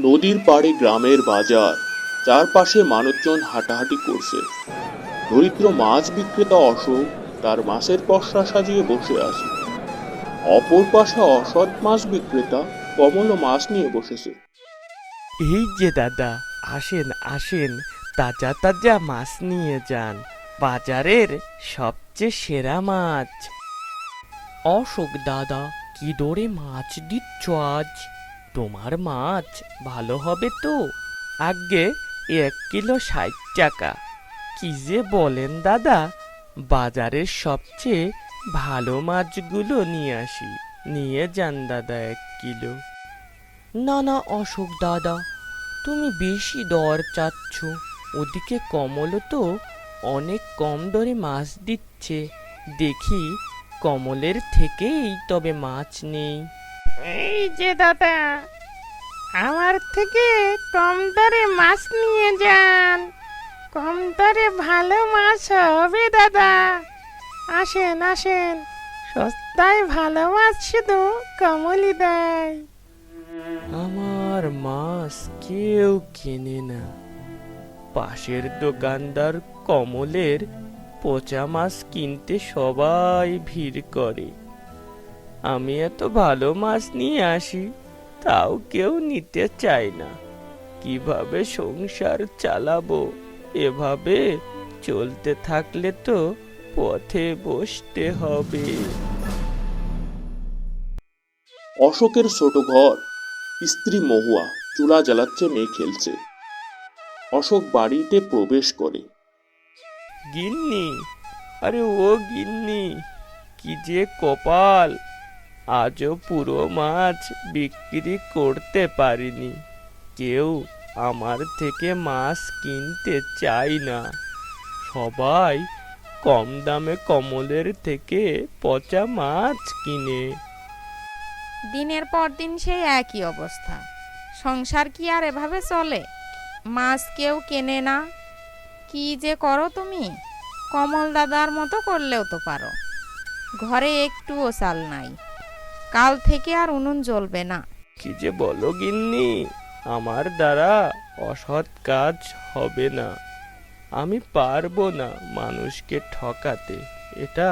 নদীর পাড়ে গ্রামের বাজার, চারপাশে মানুষজন হাঁটাহাঁটি করছে। দরিদ্র মাছ বিক্রেতা অশোক তার মাছের পসরা সাজিয়ে বসে আছে। অপর পাশে অসৎ মাছ বিক্রেতা কমলও মাছ নিয়ে বসেছে। এই যে দাদা, আসেন আসেন, তাজা তাজা মাছ নিয়ে যান, বাজারের সবচেয়ে সেরা মাছ। অশোক দাদা, কি দরে মাছ দিচ্ছ আজ? তোমার মাছ ভালো হবে তো? আগে 1 কিলো 60 টাকা। কি যে বলেন দাদা, বাজারের সবচেয়ে ভালো মাছগুলো নিয়ে আসি, নিয়ে যান দাদা 1 কিলো। না না অশোক দাদা, তুমি বেশি দর চাচ্ছ। ওদিকে কমলও তো অনেক কম দরে মাছ দিচ্ছে। দেখি কমলের থেকেই তবে মাছ নেই। এই যে দাদা, আমার থেকে কম দরে মাছ নিয়ে যান। কম দরে ভালো মাছ হবে দাদা। আসেন আসেন, সস্তায় ভালো মাছ শুধু কমলই দেয়। আমার মাছ কেউ কেনে না। পাশের দোকানদার কমলের পচা মাছ কিনতে সবাই ভিড় করে। আমি এত ভালো মাছ নিয়ে আসি, তাও কেউ নিতে চায় না। কিভাবে সংসার চালাবো? এভাবে চলতে থাকলে তো পথে বসতে হবে। অশোকের ছোট ঘর, স্ত্রী মহুয়া চুলা জ্বালাচ্ছে, মেয়ে খেলছে। অশোক বাড়িতে প্রবেশ করে। গিন্নি, আরে ও গিন্নি, কি যে কপাল! আজও পুরো মাছ বিক্রি করতে পারিনি। কেউ আমার থেকে মাছ কিনতে চায় না। সবাই কম দামে কমলের থেকে পচা মাছ কিনে। দিনের পর দিন সেই একই অবস্থা। সংসার কি আর এভাবে চলে? মাছ কেউ কেনে না। কি যে করো তুমি? কমল দাদার মতো করলেও তো পারো। ঘরে একটুও চাল নাই, কাল থেকে আর উনুন জ্বলবে না। কি যে বলো গিন্নি, আমার দ্বারা অসৎ কাজ হবে না। আমি পারবো না মানুষকে ঠকাতে। এটা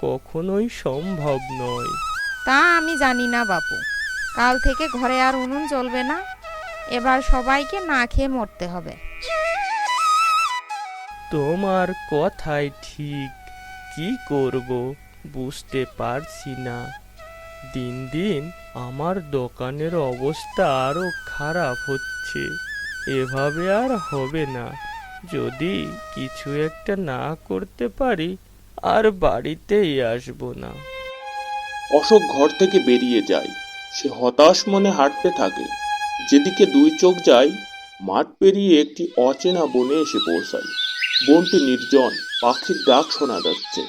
কখনোই সম্ভব নয়। তা আমি জানি না বাপু। কাল থেকে ঘরে আর উনুন জ্বলবে না। এবার সবাইকে না খেয়ে মরতে হবে। তোমার কথাই ঠিক। কি করব বুঝতে পারছি না। দিন দিন আমার দোকানের অবস্থা আরো খারাপ হচ্ছে। এভাবে আর হবে না। যদি কিছু একটা না করতে পারি, আর বাড়িতেই আসবো না। অশোক ঘর থেকে বেরিয়ে যায়। সে হতাশ মনে হাঁটতে থাকে। যেদিকে দুই চোখ যায়, মাঠ পেরিয়ে একটি অচেনা বনে এসে পৌঁছায়। বনটি নির্জন, পাখির ডাক শোনা যাচ্ছে।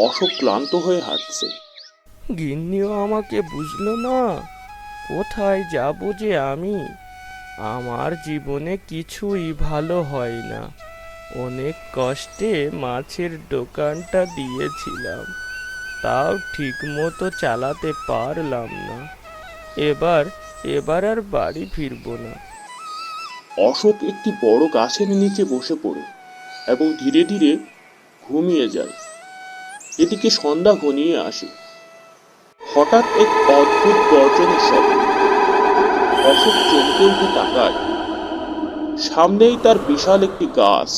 অশোক ক্লান্ত হয়ে হাঁটছে। গিন্নিও আমাকে বুঝলো না। কোথায় যাব যে আমি? আমার জীবনে কিছুই ভালো হয় না। অনেক কষ্টে মাছের দোকানটা দিয়েছিলাম, তাও ঠিক মতো চালাতে পারলাম না। এবার এবার আর বাড়ি ফিরবো না। অশোক একটি বড় গাছের নিচে বসে পড়ে এবং ধীরে ধীরে ঘুমিয়ে যায়। এদিকে সন্ধ্যা ঘনিয়ে আসে। হঠাৎ এক অদ্ভুত গর্জনের শব্দ। অশোক চমকে উঠে তাকায়। সামনেই তার বিশাল একটি গাছ,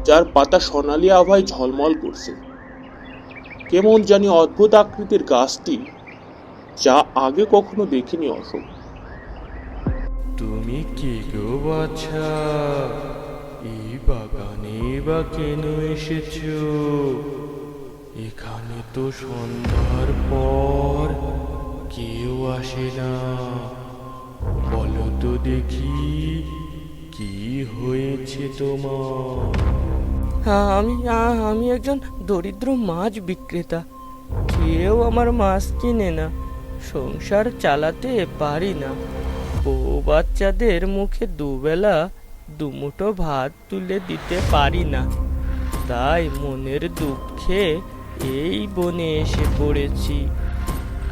যার পাতা সোনালী আভায় ঝলমল করছে। কেমন জানি অদ্ভুত আকৃতির গাছটি, যা আগে কখনো দেখিনি অশোক। তুমি কে গো বাছা? এই বাগানে বা কেন এসেছো? এখানে তো সন্ধ্যার পর কেউ আসে না। বলো তো দেখি, কি হয়েছে তোমার? আমি একজন দরিদ্র মাছ বিক্রেতা। কেউ আমার মাছ কিনে না। সংসার চালাতে পারি না। বউ বাচ্চাদের মুখে দুবেলা দুমুঠো ভাত তুলে দিতে পারি না। তাই মনের দুঃখে এই বনে এসে পড়েছি।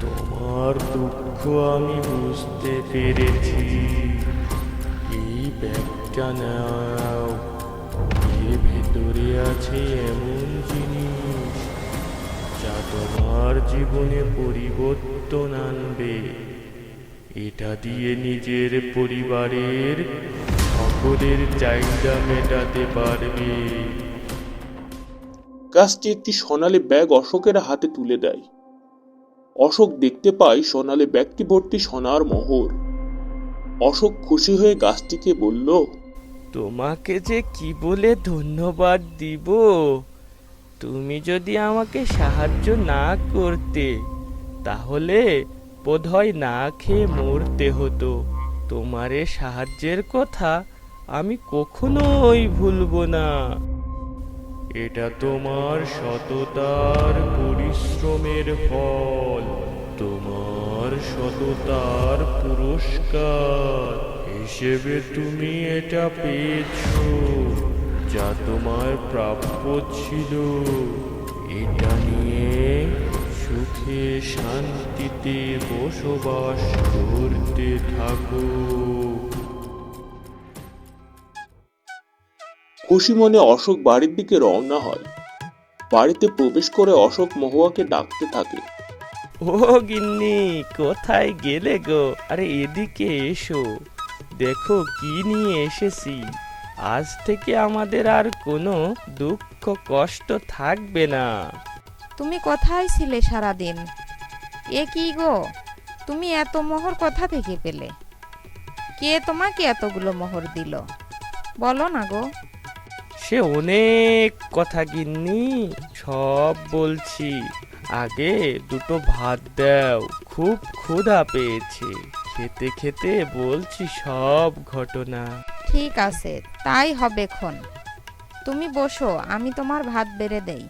তোমার দুঃখ আমি বুঝতে পেরেছি। এই ব্যাগটা নাও, এর ভেতরে আছে এমন জিনিস যা তোমার জীবনে পরিবর্তন আনবে। এটা দিয়ে নিজের পরিবারের সকলের চাহিদা মেটাতে পারবে। গাছটি একটি সোনালী ব্যাগ অশোকের হাতে তুলে দেয়। অশোক দেখতে পায় সোনালী ব্যাগটি ভর্তি সোনার মোহর। অশোক খুশি হয়ে গাছটিকে বলল, তোমাকে যে কি বলে ধন্যবাদ দিব। তুমি যদি আমাকে সাহায্য না করতে তাহলে বোধহয় না খেয়ে মরতে হতো। তোমার এ সাহায্যের কথা আমি কখনোই ভুলবো না। এটা তোমার সততার পরিশ্রমের ফল, তোমার সততার পুরস্কার হিসেবে তুমি এটা পেয়েছো, যা তোমার প্রাপ্য ছিল। এটা নিয়ে সুখে শান্তিতে বসবাস করতে থাকো। খুশি মনে অশোক বাড়ির দিকে রওনা হয়। বাড়িতে প্রবেশ করে অশোক মহুয়াকে ডাকতে থাকে। ও গিন্নি, কোথায় গেলে গো? আরে এদিকে এসো, দেখো কি নিয়ে এসেছি। আজ থেকে আমাদের আর কোনো দুঃখ কষ্ট থাকবে না। তুমি কোথায় ছিলে সারাদিন? এ কি গো, তুমি এত মোহর কোথা থেকে পেলে? কে তোমাকে এতগুলো মোহর দিল? বলো না গো। সে অনেক কথা গিন্নি, সব বলছি। আগে দুটো ভাত দাও, খুব ক্ষুধা পেয়েছে। খেতে খেতে বলছি সব ঘটনা। ঠিক আছে, তাই হবে খন। তুমি বসো, আমি তোমার ভাত বেড়ে দেই।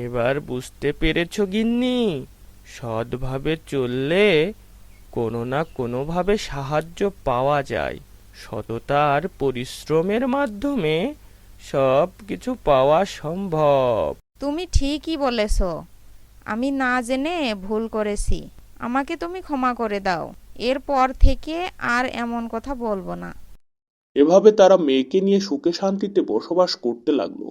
এবার বুঝতে পেরেছো গিন্নি? সৎভাবে চললে কোনো না কোনোভাবে সাহায্য পাওয়া যায়। সততা আর পরিশ্রমের মাধ্যমে সব কিছু পাওয়া সম্ভব। তুমি ঠিকই বলেছ। আমি না জেনে ভুল করেছি। আমাকে তুমি ক্ষমা করে দাও। এরপর থেকে আর এমন কথা বলবো না। এভাবে তারা মেয়েকে নিয়ে সুখে শান্তিতে বসবাস করতে লাগলো।